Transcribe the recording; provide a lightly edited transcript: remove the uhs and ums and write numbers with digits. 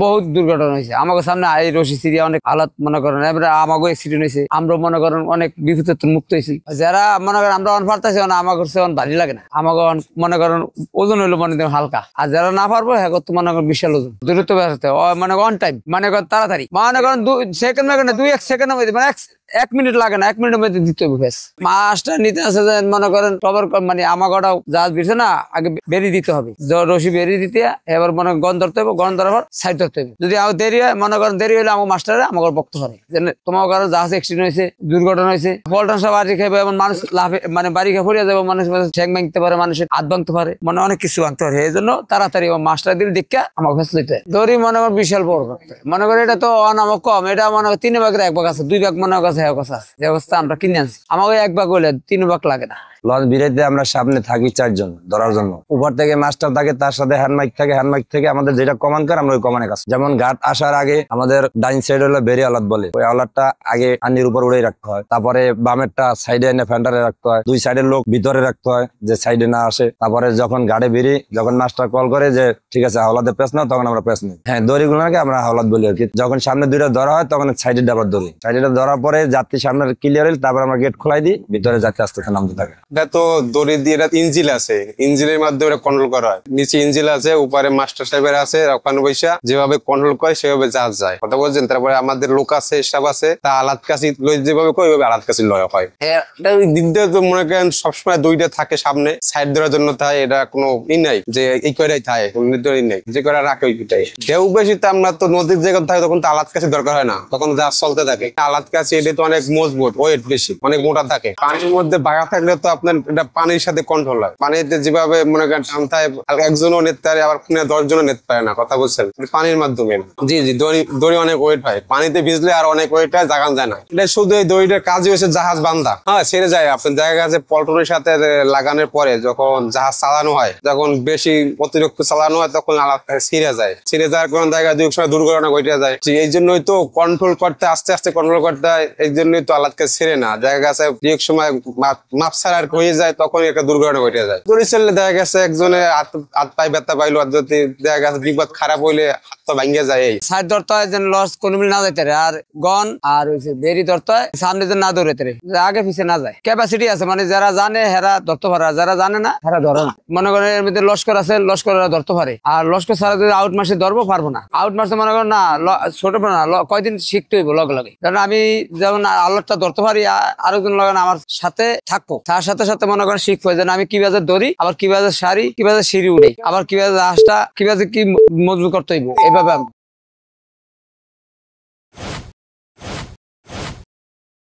বহুত দুর্ঘটনা হয়েছে আমাকে সামনে এই রশি সিরিয়া অনেক হালাত মনে করেন আমাকে অ্যাক্সিডেন্ট হয়েছে আমরা মনে করেন অনেক বিপদের মুক্ত হয়েছি যারা মনে করেন আমরা অন পারতেছি না আমাকে ভারী লাগে না আমাকে মনে করেন ওজন হইলো মনে করেন হালকা আর যারা না পারবো হ্যাঁ তো মনে করেন বিশাল ওজন দূরত্ব বেড়াতে মানে অন টাইম মনে করেন তাড়াতাড়ি মনে করেন সেকেন্ড মানে 2-1 সেকেন্ডের মধ্যে মানে 1 মিনিট লাগে না 1 মিনিটের মধ্যে দিতে হবে ব্যাস মাছটা নিতে আসে মনে করেন খবর মানে আমাকে জাহাজ বিরছে না আগে বেরিয়ে দিতে হবে রশি বেরিয়ে দিতে এবার মনে গন ধরতে হবে গন ধরার পর সাইড ধরতে হবে যদি আমার দেরি হয় মনে করেন দেরি হলে আমার মাস্টারে আমাকে বক্ত করে যে তোমার কারো জাহাজ অ্যাক্সিডেন্ট হয়েছে দুর্ঘটনা হয়েছে পল্টন সব বাড়ি খেয়ে এমন মানুষ লাভে মানে বাড়ি খেয়ে পড়িয়া যাবে মানুষ ঠ্যাং ভাঙতে পারে মানুষের হাত ভাঙতে পারে মানে অনেক কিছু ভাঙতে পারে এই জন্য তাড়াতাড়ি মাস্টার দিল দেখে আমাকে ফেসলিটি দড়ি মনে করেন বিশাল বড় মনে করেন এটা তো অনামক কম এটা মনে করেন 3 ভাগের 1 ভাগ আছে 2 ভাগ মনে কাছে আছে যে অবস্থা আমরা কিনে আনছি আমাকে 1 ভাগ হইলে 3 ভাগ লাগে না লঞ্চ বিরাইতে আমরা সামনে থাকি 4 জন ধরার জন্য উপর থেকে মাস্টার থাকে তার সাথে হ্যান্ড মাইক থেকে আমাদের যেটা কমান করে আমরা ওই কমানের কাছে যেমন ঘাট আসার আগে আমাদের ডাইন সাইড হলো বেরি আলাদ বলে ওই আলাদটা আগে আনির উপর উড়ে রাখতে হয় তারপরে বামেরটা সাইডে এনে ফ্যান্ডারে রাখতে হয় 2 সাইডের লোক ভিতরে রাখতে হয় যে সাইডে না আসে তারপরে যখন ঘাটে বেরি যখন মাস্টার কল করে যে ঠিক আছে হাওলাতে পেছ নাও তখন আমরা পেছ নিই হ্যাঁ দড়িগুলোকে আমরা হাওলাত বলি আর কি যখন সামনে 2টা ধরা হয় তখন সাইডে ডাবার দড়ি সাইডে ধরার পরে যাত্রী সামনে ক্লিয়ার হইল তারপর আমরা গেট খোলাই দিই ভিতরে যাত্রী আস্তে আস্তে নামতে থাকে এটা তো দড়ি দিয়ে ইঞ্জিল আছে ইঞ্জিলের মাধ্যমে কন্ট্রোল করা হয় নিচে ইঞ্জিল আছে উপরে মাস্টার সাহেবের আছে ওখানে বৈশা যেভাবে কন্ট্রোল করে সেভাবে জাহাজ যায় কথা বলছেন তারপরে আমাদের লোক আছে স্টাফ আছে তা আলাদ কাছে যেভাবে কই ওইভাবে আলাদ কাছে লয় হয় এটা দিক দিয়ে তো মনে করেন সবসময় 2টা থাকে সামনে সাইড ধরার জন্য থাকে এটা কোনো ই নাই যে এই কয়টাই থাকে কোনো নির্ধারণ নেই যে কয়টা রাখে ওইটাই ঢেউ বেশি তো আমরা তো নদীর জায়গা থাকে তখন তো আলাদ কাছে দরকার হয় না তখন জাহাজ চলতে থাকে আলাদ কাছে এটা তো অনেক মজবুত ওয়েট বেশি অনেক মোটা থাকে পানির মধ্যে বাঘা থাকলে তো আপনার এটা পানির সাথে কন্ট্রোল হয় পানিতে যেভাবে মনে করেন টান থাকে একজনও নিতে পারে আবার 10 জনও নিতে পারে না কথা বলছেন পানির মাধ্যমে জি দড়ি অনেক ওয়েট হয় পানিতে ভিজলে আর অনেক ওয়েট হয় জাগান যায় না এটা শুধু এই দড়িটার কাজই হচ্ছে জাহাজ বান্ধা হ্যাঁ ছেড়ে যায় আপনার জায়গা কাছে পল্টনের সাথে লাগানোর পরে যখন জাহাজ চালানো হয় যখন বেশি অতিরিক্ত চালানো হয় তখন ছিঁড়ে যায় ছিঁড়ে যাওয়ার কোন জায়গায় দুই সময় দুর্ঘটনা ঘটে যায় এই জন্যই তো কন্ট্রোল করতে আস্তে আস্তে কন্ট্রোল করতে হয় এই জন্যই তো আলাদকে ছেড়ে না জায়গা কাছে এক সময় মাপ ছাড়া আর হয়ে যায় তখন একটা দুর্ঘটনা ঘটে যায় দড়ি চললে দেখা গেছে একজনের হাত পায়ে ব্যথা পাইলো আর যদি দেখা গেছে বিপদ খারাপ হইলে হাত তো ভাঙ্গিয়া যায় এই সাইড ধরতে হয় যেন লস কোনো মিল না যাইতে আর গন আর হইছে দেরি ধরতে হয় সামনে যেন না দৌড়াইতে আগে পিছিয়ে না যায় ক্যাপাসিটি আছে মানে যারা জানে হেরা ধরতে পারে যারা জানে না হেরা ধরে না মনে করেন এর মধ্যে লস্কর আছে লস্কররা ধরতে পারে আর লস্কর ছাড়া যদি আউট মাসে ধরবো পারবো না আউট মাসে মনে করেন না ছোট না কয়দিন শিখতে হইব লগে লগে কারণ আমি যেমন আলোটা ধরতে পারি আরেকজন লাগান আমার সাথে থাকবো তার সাথে সাথে মনে করেন শিখবো যেন আমি কিভাবে ধরি আবার কিভাবে সারি কিভাবে সিঁড়ি উঠে আবার কিভাবে হাঁসটা কিভাবে কি মজবুত করতে হইব এইভাবে